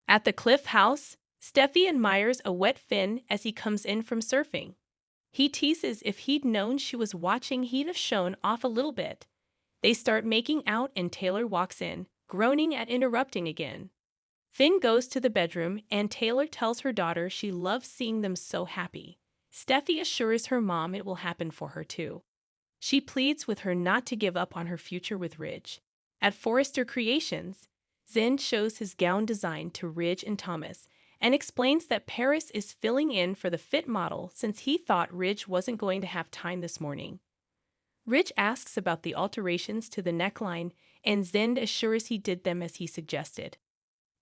At the Cliff House, Steffi admires a wet fin as he comes in from surfing. He teases if he'd known she was watching, he'd have shown off a little bit. They start making out and Taylor walks in, groaning at interrupting again. Finn goes to the bedroom and Taylor tells her daughter she loves seeing them so happy. Steffi assures her mom it will happen for her too. She pleads with her not to give up on her future with Ridge. At Forrester Creations, Zen shows his gown design to Ridge and Thomas and explains that Paris is filling in for the fit model since he thought Ridge wasn't going to have time this morning. Ridge asks about the alterations to the neckline and Zen assures he did them as he suggested.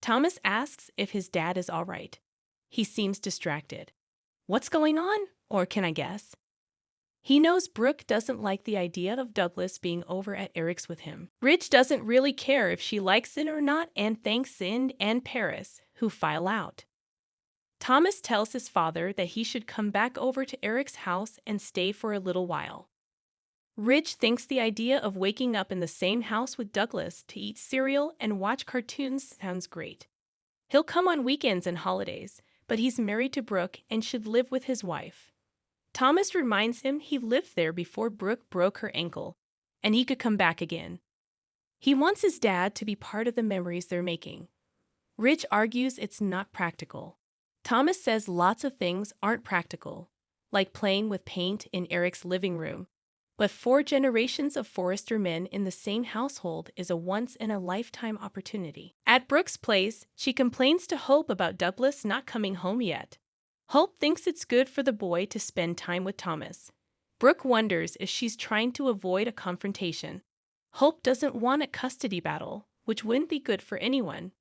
Thomas asks if his dad is all right. He seems distracted. What's going on? Or can I guess? He knows Brooke doesn't like the idea of Douglas being over at Eric's with him. Ridge doesn't really care if she likes it or not and thanks Zen and Paris, who file out. Thomas tells his father that he should come back over to Eric's house and stay for a little while. Ridge thinks the idea of waking up in the same house with Douglas to eat cereal and watch cartoons sounds great. He'll come on weekends and holidays, but he's married to Brooke and should live with his wife. Thomas reminds him he lived there before Brooke broke her ankle, and he could come back again. He wants his dad to be part of the memories they're making. Ridge argues it's not practical. Thomas says lots of things aren't practical, like playing with paint in Eric's living room. But 4 generations of Forrester men in the same household is a once-in-a-lifetime opportunity. At Brooke's place, she complains to Hope about Douglas not coming home yet. Hope thinks it's good for the boy to spend time with Thomas. Brooke wonders if she's trying to avoid a confrontation. Hope doesn't want a custody battle, which wouldn't be good for anyone.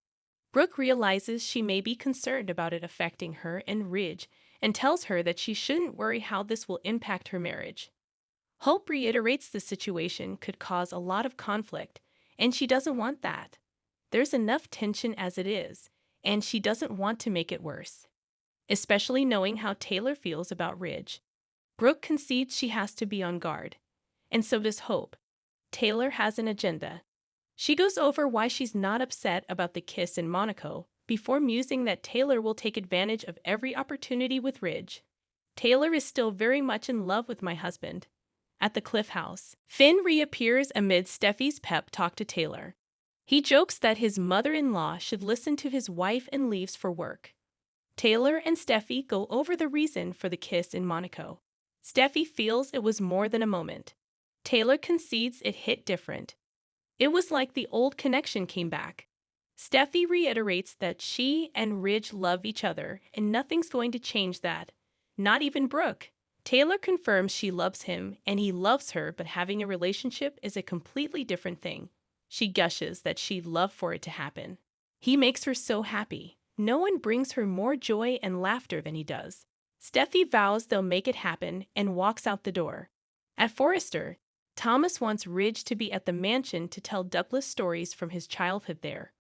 Brooke realizes she may be concerned about it affecting her and Ridge and tells her that she shouldn't worry how this will impact her marriage. Hope reiterates the situation could cause a lot of conflict, and she doesn't want that. There's enough tension as it is, and she doesn't want to make it worse. Especially knowing how Taylor feels about Ridge. Brooke concedes she has to be on guard. And so does Hope. Taylor has an agenda. She goes over why she's not upset about the kiss in Monaco, before musing that Taylor will take advantage of every opportunity with Ridge. Taylor is still very much in love with my husband. At the Cliff House, Finn reappears amid Steffi's pep talk to Taylor. He jokes that his mother-in-law should listen to his wife and leaves for work. Taylor and Steffi go over the reason for the kiss in Monaco. Steffi feels it was more than a moment. Taylor concedes it hit different. It was like the old connection came back. Steffi reiterates that she and Ridge love each other and nothing's going to change that, not even Brooke. Taylor confirms she loves him and he loves her, but having a relationship is a completely different thing. She gushes that she'd love for it to happen. He makes her so happy. No one brings her more joy and laughter than he does. Steffi vows they'll make it happen and walks out the door. At Forrester, Thomas wants Ridge to be at the mansion to tell Douglas stories from his childhood there.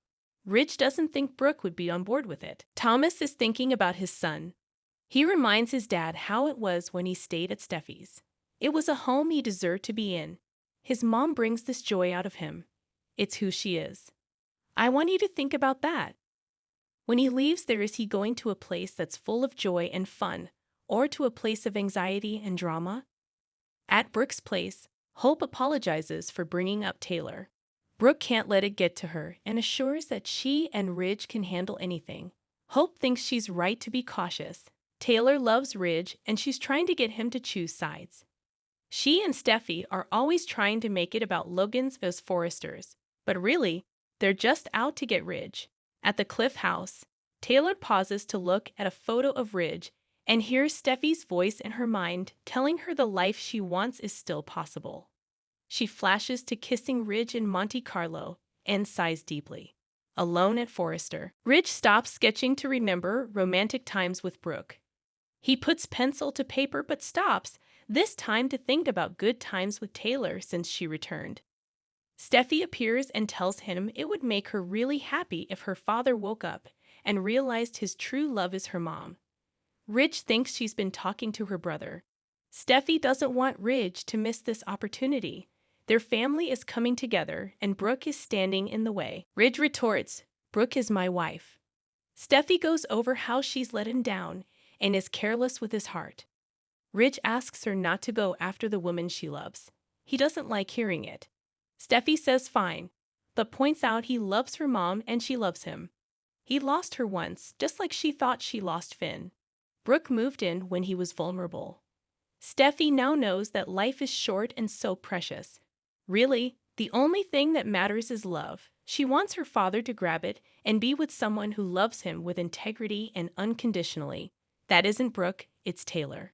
Ridge doesn't think Brooke would be on board with it. Thomas is thinking about his son. He reminds his dad how it was when he stayed at Steffi's. It was a home he deserved to be in. His mom brings this joy out of him. It's who she is. I want you to think about that. When he leaves there, is he going to a place that's full of joy and fun, or to a place of anxiety and drama? At Brooke's place, Hope apologizes for bringing up Taylor. Brooke can't let it get to her and assures that she and Ridge can handle anything. Hope thinks she's right to be cautious. Taylor loves Ridge and she's trying to get him to choose sides. She and Steffi are always trying to make it about Logan's as Forresters, but really, they're just out to get Ridge. At the Cliff House, Taylor pauses to look at a photo of Ridge and hears Steffi's voice in her mind telling her the life she wants is still possible. She flashes to kissing Ridge in Monte Carlo and sighs deeply. Alone at Forrester, Ridge stops sketching to remember romantic times with Brooke. He puts pencil to paper but stops, this time to think about good times with Taylor since she returned. Steffi appears and tells him it would make her really happy if her father woke up and realized his true love is her mom. Ridge thinks she's been talking to her brother. Steffi doesn't want Ridge to miss this opportunity. Their family is coming together and Brooke is standing in the way. Ridge retorts, "Brooke is my wife." Steffi goes over how she's let him down and is careless with his heart. Ridge asks her not to go after the woman she loves. He doesn't like hearing it. Steffi says fine, but points out he loves her mom and she loves him. He lost her once, just like she thought she lost Finn. Brooke moved in when he was vulnerable. Steffi now knows that life is short and so precious. Really, the only thing that matters is love. She wants her father to grab it and be with someone who loves him with integrity and unconditionally. That isn't Brooke, it's Taylor.